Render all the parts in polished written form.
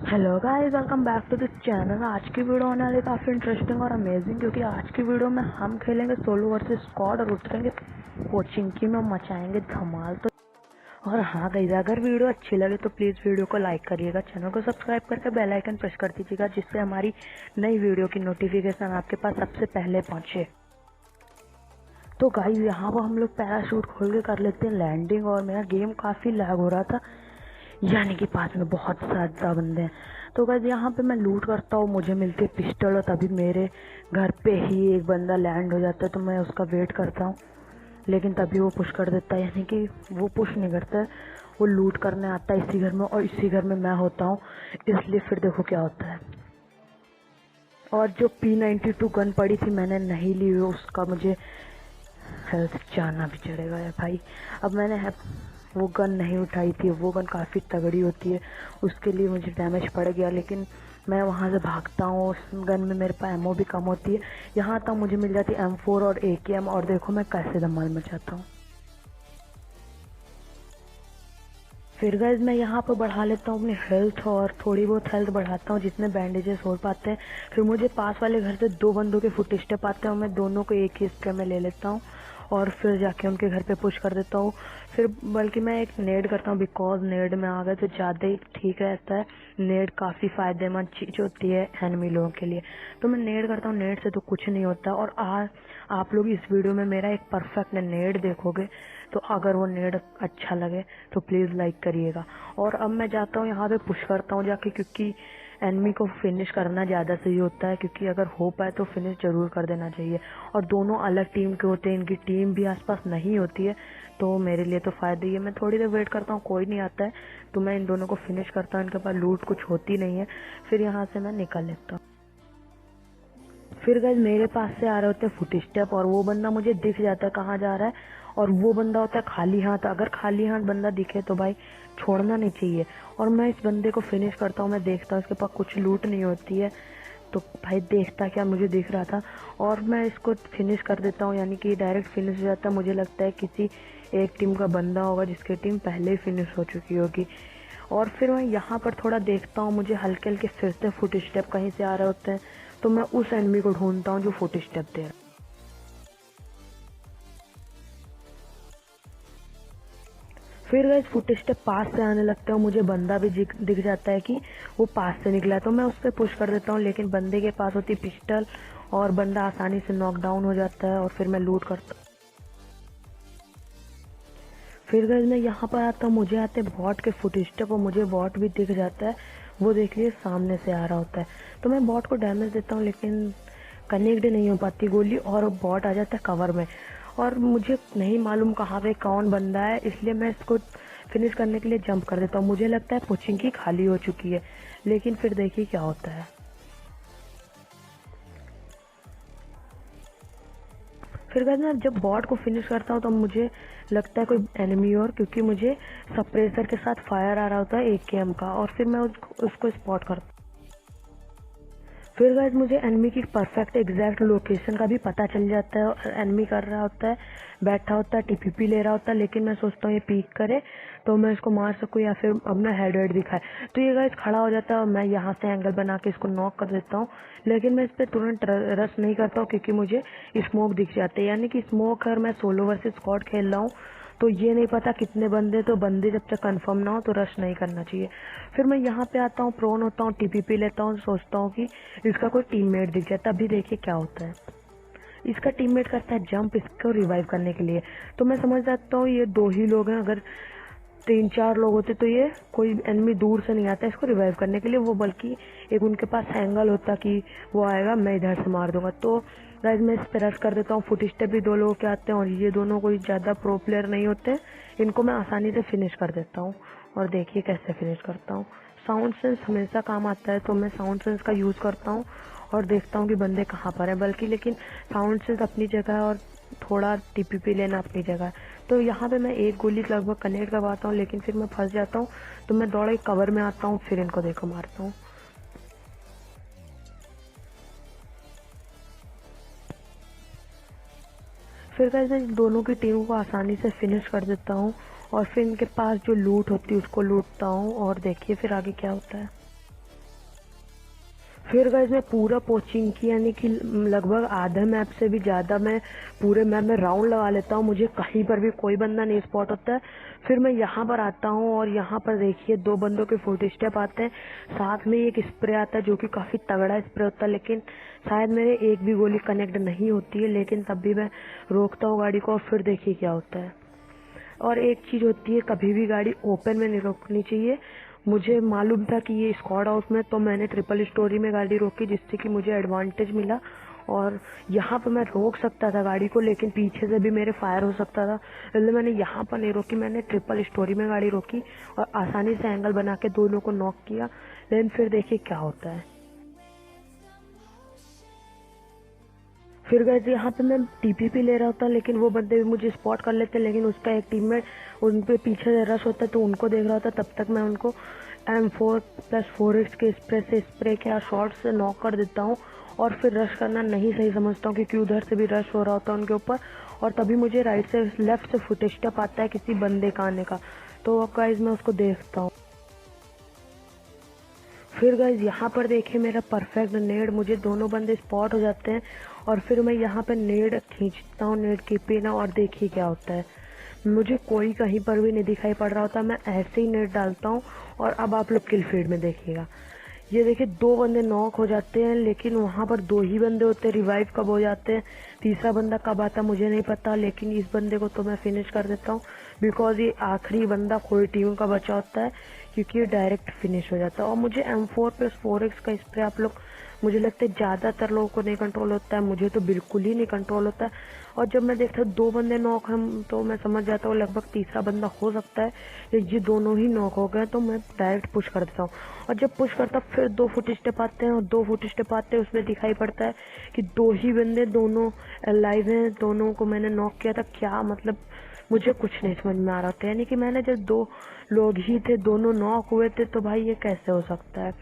Hello guys, welcome back to this channel. आज की video होने वाली काफ़ी इंटरेस्टिंग और अमेजिंग, क्योंकि आज की वीडियो में हम खेलेंगे सोलो वर्सेस स्क्वाड और उतरेंगे कोचिंकी में, मचाएंगे धमाल। तो और हाँ गाइस, अगर वीडियो अच्छी लगे तो प्लीज़ वीडियो को लाइक करिएगा, चैनल को सब्सक्राइब करके बेल आइकन प्रेस कर दीजिएगा, जिससे हमारी नई वीडियो की नोटिफिकेशन आपके पास सबसे पहले पहुँचे। तो गाइस, यहाँ पर हम लोग पैराशूट खोल के कर लेते हैं लैंडिंग। और मेरा गेम काफ़ी लैग हो रहा था, यानी कि पास में बहुत ज़्यादा बंदे हैं। तो गाइस, यहाँ पे मैं लूट करता हूँ, मुझे मिलती है पिस्टल, और तभी मेरे घर पे ही एक बंदा लैंड हो जाता है। तो मैं उसका वेट करता हूँ, लेकिन तभी वो पुश कर देता है, यानी कि वो पुश नहीं करता है, वो लूट करने आता है इसी घर में, और इसी घर में मैं होता हूँ। इसलिए फिर देखो क्या होता है। और जो P92 गन पड़ी थी मैंने नहीं ली, उसका मुझे हेल्थ जाना भी चढ़ेगा यार भाई। अब मैंने वो गन नहीं उठाई थी, वो गन काफ़ी तगड़ी होती है, उसके लिए मुझे डैमेज पड़ गया, लेकिन मैं वहाँ से भागता हूँ। उस गन में मेरे पास एमओ भी कम होती है। यहाँ तक मुझे मिल जाती है M4 और AKM, और देखो मैं कैसे धमाल मचाता हूँ। फिर गाइस, मैं यहाँ पर बढ़ा लेता हूँ अपनी हेल्थ, और थोड़ी बहुत हेल्थ बढ़ाता हूँ जितने बैंडेजेस हो पाते हैं। फिर मुझे पास वाले घर से दो बंदों के फुट स्टेप आते हैं, और मैं दोनों को एक ही स्प्रे में ले लेता हूँ, और फिर जाके उनके घर पे पुश कर देता हूँ। फिर बल्कि मैं एक नेड करता हूँ, बिकॉज नेड में आ गए तो ज़्यादा ही ठीक रहता है। नेड काफ़ी फ़ायदेमंद चीज़ होती है एनिमी लोगों के लिए। तो मैं नेड करता हूँ, नेड से तो कुछ नहीं होता। और आप लोग इस वीडियो में मेरा एक परफेक्ट नेड देखोगे, तो अगर वो नेड अच्छा लगे तो प्लीज़ लाइक करिएगा। और अब मैं जाता हूँ यहाँ पे पुश करता हूँ जाके, क्योंकि एनिमी को फिनिश करना ज़्यादा सही होता है, क्योंकि अगर हो पाए तो फिनिश ज़रूर कर देना चाहिए। और दोनों अलग टीम के होते हैं, इनकी टीम भी आसपास नहीं होती है, तो मेरे लिए तो फ़ायदा ही है। मैं थोड़ी देर वेट करता हूँ, कोई नहीं आता है तो मैं इन दोनों को फिनिश करता हूँ। इनके पास लूट कुछ होती नहीं है, फिर यहाँ से मैं निकल लेता हूँ। फिर गाइस, मेरे पास से आ रहे होते हैं फुट स्टेप, और वो बंदा मुझे दिख जाता है कहाँ जा रहा है, और वो बंदा होता है खाली हाथ। अगर खाली हाथ बंदा दिखे तो भाई छोड़ना नहीं चाहिए। और मैं इस बंदे को फिनिश करता हूँ। मैं देखता हूँ इसके पास कुछ लूट नहीं होती है, तो भाई देखता क्या, मुझे दिख रहा था, और मैं इसको फिनिश कर देता हूँ, यानी कि डायरेक्ट फिनिश हो जाता है। मुझे लगता है किसी एक टीम का बंदा होगा जिसकी टीम पहले ही फिनिश हो चुकी होगी। और फिर मैं यहाँ पर थोड़ा देखता हूँ, मुझे हल्के हल्के फिर से फुट स्टेप कहीं से आ रहे होते हैं, तो मैं उस एनिमी को ढूंढता हूँ जो फुट स्टेप दे रहा है। फिर गए फुट स्टेप पास से आने लगते हैं, मुझे बंदा भी दिख जाता है कि वो पास से निकला है, तो मैं उस पर पुश कर देता हूँ, लेकिन बंदे के पास होती पिस्टल, और बंदा आसानी से नॉकडाउन हो जाता है, और फिर मैं लूट करता हूँ। फिर गए मैं यहाँ पर आता हूँ, मुझे आते हैं बॉट के फुट स्टेप, और मुझे बॉट भी दिख जाता है। वो देख लिए सामने से आ रहा होता है, तो मैं बॉट को डैमेज देता हूँ, लेकिन कनेक्ट नहीं हो पाती गोली, और बॉट आ जाता है कवर में। और मुझे नहीं मालूम कहाँ पे कौन बंदा है, इसलिए मैं इसको फिनिश करने के लिए जंप कर देता हूँ। मुझे लगता है पोचिंकी खाली हो चुकी है, लेकिन फिर देखिए क्या होता है। फिर बाद में जब बॉट को फिनिश करता हूँ तो मुझे लगता है कोई एनिमी, और क्योंकि मुझे सप्रेसर के साथ फायर आ रहा होता है AKM का, और फिर मैं उसको स्पॉट करता हूँ। फिर गाइस, मुझे एनिमी की परफेक्ट एग्जैक्ट लोकेशन का भी पता चल जाता है, और एनिमी कर रहा होता है, बैठा होता है, TPP ले रहा होता है, लेकिन मैं सोचता हूँ ये पीक करे तो मैं इसको मार सकूँ, या फिर अब मैं हेड दिखाए। तो ये गाइस खड़ा हो जाता है, और मैं यहाँ से एंगल बना के इसको नॉक कर देता हूँ, लेकिन मैं इस पर तुरंत रश नहीं करता हूँ, क्योंकि मुझे स्मोक दिख जाते हैं। यानी कि स्मोक, अगर मैं सोलो वर्सेस स्क्वाड खेल रहा हूँ तो ये नहीं पता कितने बंदे, तो बंदे जब तक कंफर्म ना हो तो रश नहीं करना चाहिए। फिर मैं यहाँ पे आता हूँ, प्रोन होता हूँ, TPP लेता हूँ, सोचता हूँ कि इसका कोई टीममेट दिख जाए, तभी देखिए क्या होता है। इसका टीममेट करता है जंप इसको रिवाइव करने के लिए, तो मैं समझ जाता हूँ ये दो ही लोग हैं। अगर 3-4 लोग होते तो ये कोई एनिमी दूर से नहीं आता इसको रिवाइव करने के लिए, वो बल्कि एक उनके पास एंगल होता कि वो आएगा, मैं इधर से मार दूंगा। तो गाइस, मैं इस पर रश कर देता हूँ। फुट स्टेप भी दो लोगों के आते हैं, और ये दोनों कोई ज़्यादा प्रो प्लेयर नहीं होते, इनको मैं आसानी से फिनिश कर देता हूँ। और देखिए कैसे फिनिश करता हूँ। साउंड सेंस हमेशा काम आता है, तो मैं साउंड सेंस का यूज़ करता हूँ, और देखता हूँ कि बंदे कहाँ पर हैं। बल्कि लेकिन साउंड सेंस अपनी जगह है, और थोड़ा TPP लेना अपनी जगह है। तो यहाँ पे मैं एक गोली लगभग कनेक्ट करवाता हूँ, लेकिन फिर मैं फंस जाता हूँ, तो मैं दौड़ के कवर में आता हूँ, फिर इनको देखो मारता हूँ। फिर कैसे दोनों की टीम को आसानी से फिनिश कर देता हूँ, और फिर इनके पास जो लूट होती है उसको लूटता हूँ, और देखिए फिर आगे क्या होता है। फिर गाइस मैं पूरा पोचिंग की, यानी कि लगभग आधे मैप से भी ज़्यादा मैं पूरे मैप में राउंड लगा लेता हूँ, मुझे कहीं पर भी कोई बंदा नहीं स्पॉट होता है। फिर मैं यहाँ पर आता हूँ और यहाँ पर देखिए 2 बंदों के फुट स्टेप आते हैं, साथ में एक स्प्रे आता है जो कि काफ़ी तगड़ा स्प्रे होता है, लेकिन शायद मेरे एक भी गोली कनेक्ट नहीं होती है, लेकिन तब भी मैं रोकता हूँ गाड़ी को और फिर देखिए क्या होता है। और एक चीज़ होती है, कभी भी गाड़ी ओपन में नहीं रोकनी चाहिए। मुझे मालूम था कि ये स्क्वाड हाउस में, तो मैंने ट्रिपल स्टोरी में गाड़ी रोकी, जिससे कि मुझे एडवांटेज मिला। और यहाँ पर मैं रोक सकता था गाड़ी को, लेकिन पीछे से भी मेरे फायर हो सकता था, इसलिए मैंने यहाँ पर नहीं रोकी, मैंने ट्रिपल स्टोरी में गाड़ी रोकी और आसानी से एंगल बना के दोनों को नॉक किया। लेकिन फिर देखिए क्या होता है। फिर गए यहाँ पे मैं टीपीपी ले रहा होता, लेकिन वो बंदे भी मुझे स्पॉट कर लेते, लेकिन उसका एक टीममेट उन पे पीछे रश होता है तो उनको देख रहा होता। तब तक मैं उनको M4+4X के स्प्रे से स्प्रे के शॉट से नॉक कर देता हूँ और फिर रश करना नहीं सही समझता हूँ, क्योंकि उधर से भी रश हो रहा होता है उनके ऊपर। और तभी मुझे राइट से लेफ्ट से फुट स्टेप आता है किसी बंदे का आने का, तो गाइस मैं उसको देखता हूँ। फिर गाइज यहाँ पर देखिए मेरा परफेक्ट नेड, मुझे दोनों बंदे स्पॉट हो जाते हैं और फिर मैं यहाँ पर नेड खींचता हूँ, नेड की पिन, और देखिए क्या होता है। मुझे कोई कहीं पर भी नहीं दिखाई पड़ रहा होता, मैं ऐसे ही नेड डालता हूँ और अब आप लोग किल फीड में देखिएगा। ये देखिए 2 बंदे नॉक हो जाते हैं, लेकिन वहाँ पर 2 ही बंदे होते हैं, रिवाइव कब हो जाते हैं, तीसरा बंदा कब आता मुझे नहीं पता, लेकिन इस बंदे को तो मैं फिनिश कर देता हूँ, बिकॉज ये आखिरी बंदा कोई टीम का बचा होता है, क्योंकि ये डायरेक्ट फिनिश हो जाता है। और मुझे M4+4X का स्प्रे आप लोग, मुझे लगता है ज़्यादातर लोगों को नहीं कंट्रोल होता है, मुझे तो बिल्कुल ही नहीं कंट्रोल होता है। और जब मैं देखता हूँ 2 बंदे नॉक हैं, तो मैं समझ जाता हूँ लगभग तीसरा बंदा हो सकता है, ये दोनों ही नॉक हो गए, तो मैं डायरेक्ट पुश कर देता हूँ। और जब पुश करता फिर 2 फुट स्टेप आते हैं, और 2 फुट स्टेप आते हैं उसमें दिखाई पड़ता है कि 2 ही बंदे दोनों लाइव हैं, दोनों को मैंने नॉक किया था। क्या मतलब, मुझे कुछ नहीं समझ में आ रहा था, यानी कि मैंने जब 2 लोग ही थे, दोनों नॉक हुए थे, तो भाई ये कैसे हो सकता है।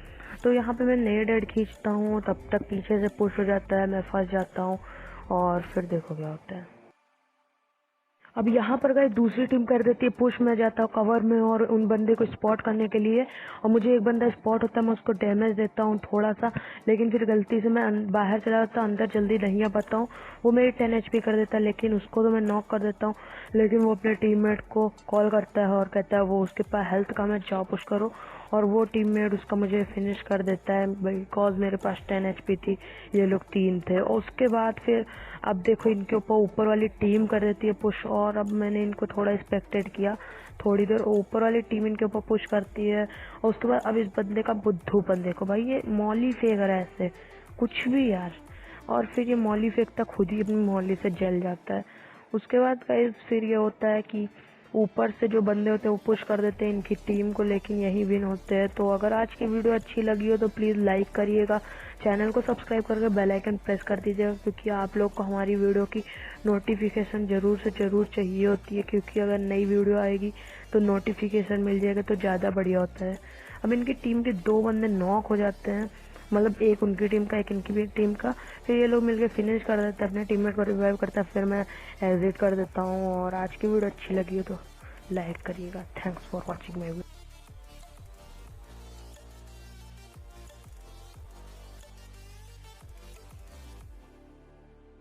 तो यहाँ पे मैं नेड एड खींचता हूँ, तब तक पीछे से पुश हो जाता है, मैं फंस जाता हूँ और फिर देखो क्या होता है। अब यहाँ पर गए दूसरी टीम कर देती है पुश, मैं जाता हूँ कवर में और उन बंदे को स्पॉट करने के लिए, और मुझे एक बंदा स्पॉट होता है, मैं उसको डैमेज देता हूँ थोड़ा सा, लेकिन फिर गलती से मैं बाहर चला जाता हूँ, अंदर जल्दी नहीं आ पाता हूँ। वो मेरी 10 HP कर देता है, लेकिन उसको तो मैं नॉक कर देता हूँ, लेकिन वो अपने टीममेट को कॉल करता है और कहता है वो उसके पास हेल्थ कम है, जाओ पुश करो, और वो टीममेट उसका मुझे फिनिश कर देता है, बिकॉज मेरे पास 10 HP थी, ये लोग 3 थे। और उसके बाद फिर अब देखो इनके ऊपर वाली टीम कर देती है पुश, और अब मैंने इनको थोड़ा एक्सपेक्टेड किया, थोड़ी देर ऊपर वाली टीम इनके ऊपर पुश करती है, और उसके बाद अब इस बंदे का बुद्धूपन देखो भाई, ये मौली फेंक रहा है ऐसे कुछ भी यार, और फिर ये मौली फेंकता खुद ही अपनी मौली से जल जाता है। उसके बाद गाइस फिर ये होता है कि ऊपर से जो बंदे होते हैं वो पुश कर देते हैं इनकी टीम को, लेकिन यही विन होते हैं। तो अगर आज की वीडियो अच्छी लगी हो तो प्लीज़ लाइक करिएगा, चैनल को सब्सक्राइब करके बेल आइकन प्रेस कर दीजिएगा, क्योंकि आप लोग को हमारी वीडियो की नोटिफिकेशन ज़रूर से ज़रूर चाहिए होती है, क्योंकि अगर नई वीडियो आएगी तो नोटिफिकेशन मिल जाएगा तो ज़्यादा बढ़िया होता है। अब इनकी टीम के 2 बंदे नॉक हो जाते हैं, मतलब एक उनकी टीम का एक इनकी भी टीम का, फिर ये लोग मिलकर फिनिश कर देते हैं, अपने टीममेट को रिवाइव करता है, फिर मैं एग्जिट कर देता हूँ। और आज की वीडियो अच्छी लगी हो तो लाइक करिएगा। Thanks for watching my video.